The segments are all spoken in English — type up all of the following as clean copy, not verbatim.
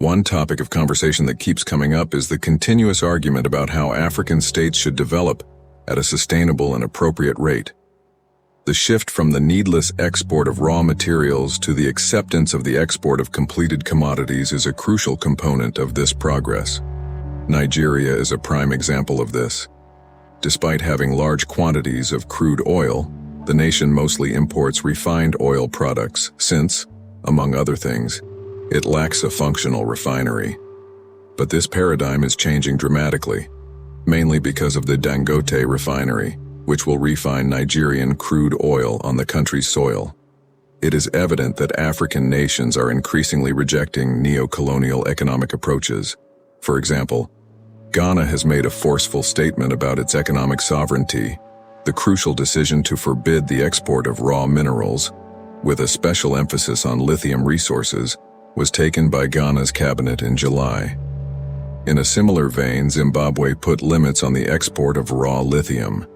One topic of conversation that keeps coming up is the continuous argument about how African states should develop at a sustainable and appropriate rate. The shift from the needless export of raw materials to the acceptance of the export of completed commodities is a crucial component of this progress. Nigeria is a prime example of this. Despite having large quantities of crude oil, the nation mostly imports refined oil products since, among other things, it lacks a functional refinery. But this paradigm is changing dramatically, mainly because of the Dangote refinery, which will refine Nigerian crude oil on the country's soil. It is evident that African nations are increasingly rejecting neo-colonial economic approaches. For example, Ghana has made a forceful statement about its economic sovereignty. The crucial decision to forbid the export of raw minerals, with a special emphasis on lithium resources, was taken by Ghana's cabinet in July. In a similar vein, Zimbabwe put limits on the export of raw lithium.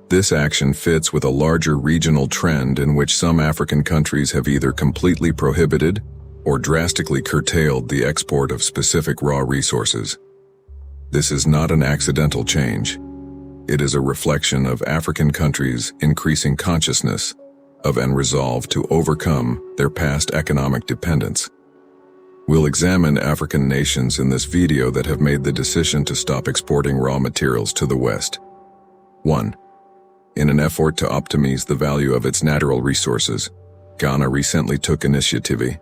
This action fits with a larger regional trend in which some African countries have either completely prohibited or drastically curtailed the export of specific raw resources. This is not an accidental change. It is a reflection of African countries' increasing consciousness of and resolve to overcome their past economic dependence. We'll examine African nations in this video that have made the decision to stop exporting raw materials to the West. 1. In an effort to optimize the value of its natural resources, Ghana recently took initiative.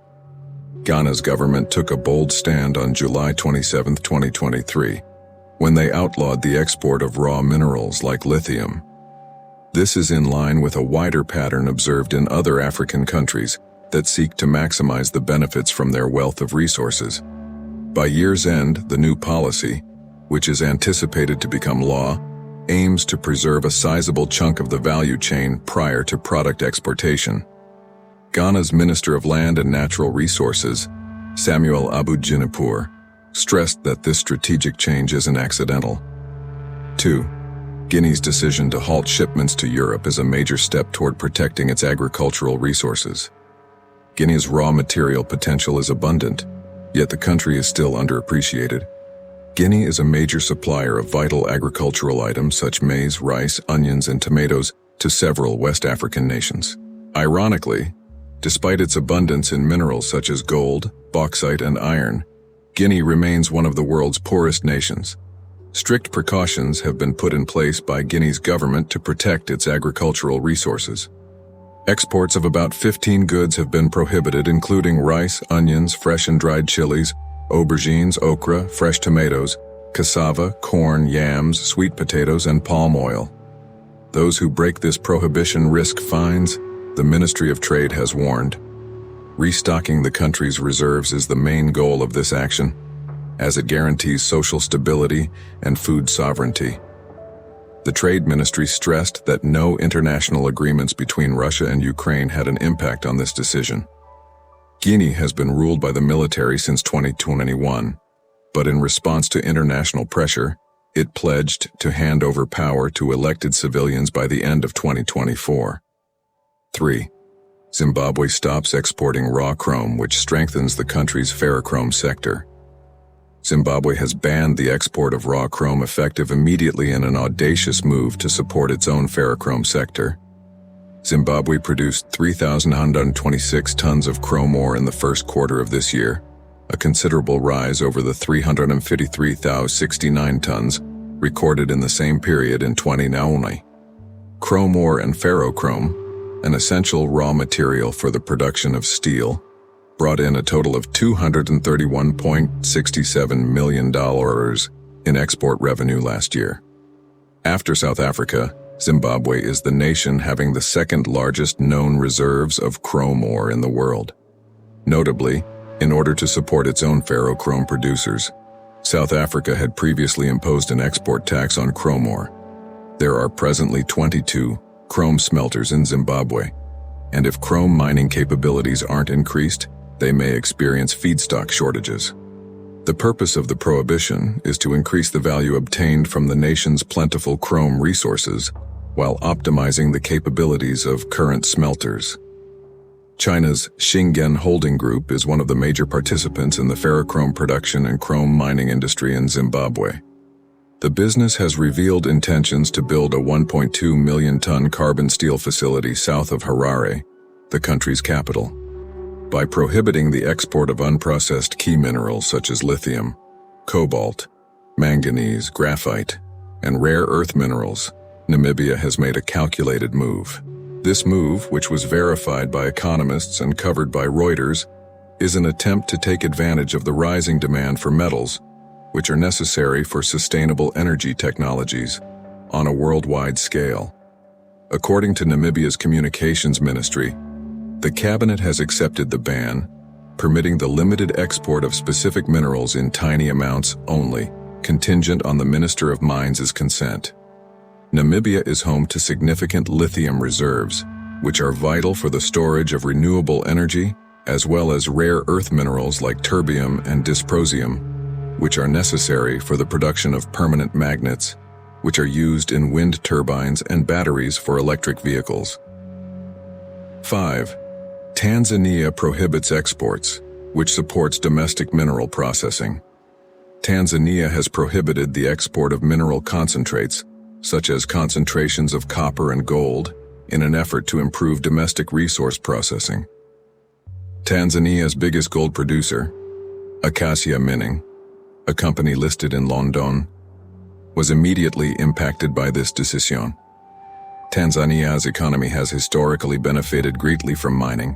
Ghana's government took a bold stand on July 27, 2023, when they outlawed the export of raw minerals like lithium. This is in line with a wider pattern observed in other African countries that seek to maximize the benefits from their wealth of resources. By year's end, the new policy, which is anticipated to become law, aims to preserve a sizable chunk of the value chain prior to product exportation. Ghana's Minister of Land and Natural Resources, Samuel Abu-Jinapur, stressed that this strategic change isn't accidental. 2. Guinea's decision to halt shipments to Europe is a major step toward protecting its agricultural resources. Guinea's raw material potential is abundant, yet the country is still underappreciated. Guinea is a major supplier of vital agricultural items such as maize, rice, onions, and tomatoes to several West African nations. Ironically, despite its abundance in minerals such as gold, bauxite, and iron, Guinea remains one of the world's poorest nations. Strict precautions have been put in place by Guinea's government to protect its agricultural resources. Exports of about 15 goods have been prohibited, including rice, onions, fresh and dried chilies, aubergines, okra, fresh tomatoes, cassava, corn, yams, sweet potatoes, and palm oil. Those who break this prohibition risk fines, the Ministry of Trade has warned. Restocking the country's reserves is the main goal of this action, as it guarantees social stability and food sovereignty. The Trade Ministry stressed that no international agreements between Russia and Ukraine had an impact on this decision. Guinea has been ruled by the military since 2021, but in response to international pressure, it pledged to hand over power to elected civilians by the end of 2024. 3. Zimbabwe stops exporting raw chrome, which strengthens the country's ferrochrome sector. Zimbabwe has banned the export of raw chrome effective immediately in an audacious move to support its own ferrochrome sector. Zimbabwe produced 3,126 tons of chrome ore in the first quarter of this year, a considerable rise over the 353,069 tons recorded in the same period in 2019. Chrome ore and ferrochrome, an essential raw material for the production of steel, brought in a total of $231.67 million in export revenue last year. After South Africa, Zimbabwe is the nation having the second largest known reserves of chrome ore in the world. Notably, in order to support its own ferrochrome producers, South Africa had previously imposed an export tax on chrome ore. There are presently 22 chrome smelters in Zimbabwe, and if chrome mining capabilities aren't increased, they may experience feedstock shortages. The purpose of the prohibition is to increase the value obtained from the nation's plentiful chrome resources while optimizing the capabilities of current smelters. China's Shingen Holding Group is one of the major participants in the ferrochrome production and chrome mining industry in Zimbabwe. The business has revealed intentions to build a 1.2 million-ton carbon steel facility south of Harare, the country's capital. By prohibiting the export of unprocessed key minerals such as lithium, cobalt, manganese, graphite, and rare earth minerals, Namibia has made a calculated move. This move, which was verified by economists and covered by Reuters, is an attempt to take advantage of the rising demand for metals, which are necessary for sustainable energy technologies, on a worldwide scale. According to Namibia's Communications Ministry, the cabinet has accepted the ban, permitting the limited export of specific minerals in tiny amounts only, contingent on the Minister of Mines' consent. Namibia is home to significant lithium reserves, which are vital for the storage of renewable energy, as well as rare earth minerals like terbium and dysprosium, which are necessary for the production of permanent magnets, which are used in wind turbines and batteries for electric vehicles. 5. Tanzania prohibits exports, which supports domestic mineral processing. Tanzania has prohibited the export of mineral concentrates, such as concentrations of copper and gold, in an effort to improve domestic resource processing. Tanzania's biggest gold producer, Acacia Mining, a company listed in London, was immediately impacted by this decision. Tanzania's economy has historically benefited greatly from mining,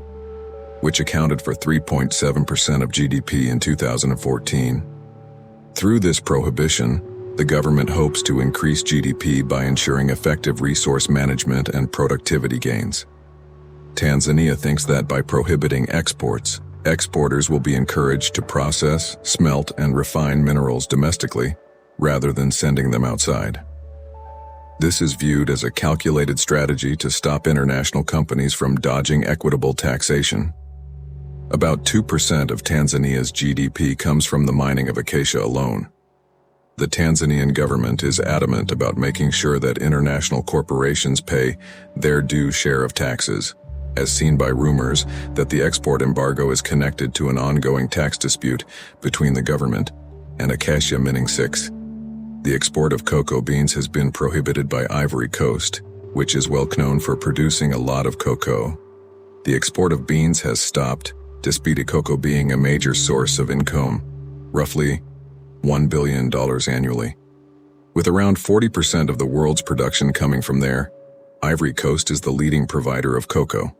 which accounted for 3.7% of GDP in 2014. Through this prohibition, the government hopes to increase GDP by ensuring effective resource management and productivity gains. Tanzania thinks that by prohibiting exports, exporters will be encouraged to process, smelt, and refine minerals domestically, rather than sending them outside. This is viewed as a calculated strategy to stop international companies from dodging equitable taxation. About 2% of Tanzania's GDP comes from the mining of acacia alone. The Tanzanian government is adamant about making sure that international corporations pay their due share of taxes, as seen by rumors that the export embargo is connected to an ongoing tax dispute between the government and Acacia Mining 6. The export of cocoa beans has been prohibited by Ivory Coast, which is well known for producing a lot of cocoa. The export of beans has stopped, despite cocoa being a major source of income, roughly $1 billion annually. With around 40% of the world's production coming from there, Ivory Coast is the leading provider of cocoa.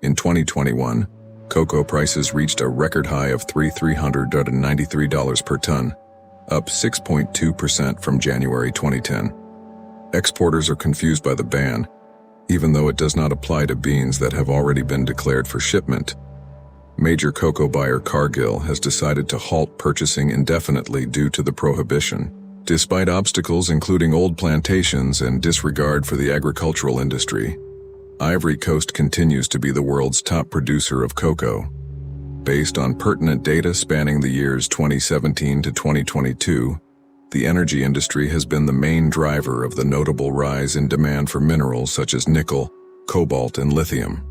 In 2021, cocoa prices reached a record high of $393 per ton, up 6.2% from January 2010. Exporters are confused by the ban, even though it does not apply to beans that have already been declared for shipment. Major cocoa buyer Cargill has decided to halt purchasing indefinitely due to the prohibition, despite obstacles including old plantations and disregard for the agricultural industry. Ivory Coast continues to be the world's top producer of cocoa. Based on pertinent data spanning the years 2017 to 2022, the energy industry has been the main driver of the notable rise in demand for minerals such as nickel, cobalt, and lithium.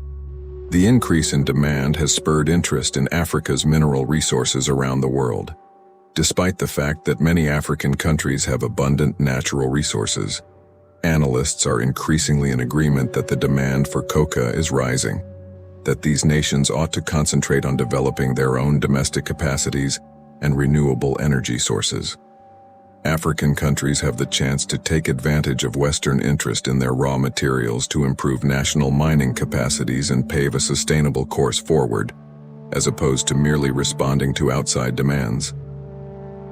The increase in demand has spurred interest in Africa's mineral resources around the world. Despite the fact that many African countries have abundant natural resources, analysts are increasingly in agreement that the demand for cocoa is rising, that these nations ought to concentrate on developing their own domestic capacities and renewable energy sources. African countries have the chance to take advantage of Western interest in their raw materials to improve national mining capacities and pave a sustainable course forward, as opposed to merely responding to outside demands.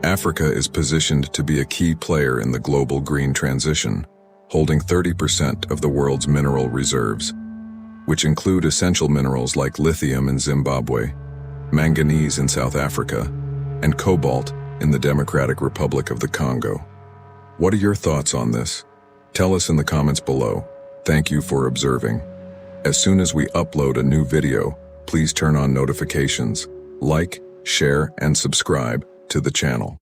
Africa is positioned to be a key player in the global green transition, holding 30% of the world's mineral reserves, which include essential minerals like lithium in Zimbabwe, manganese in South Africa, and cobalt in the Democratic Republic of the Congo. What are your thoughts on this? Tell us in the comments below. Thank you for observing. As soon as we upload a new video, please turn on notifications, like, share, and subscribe to the channel.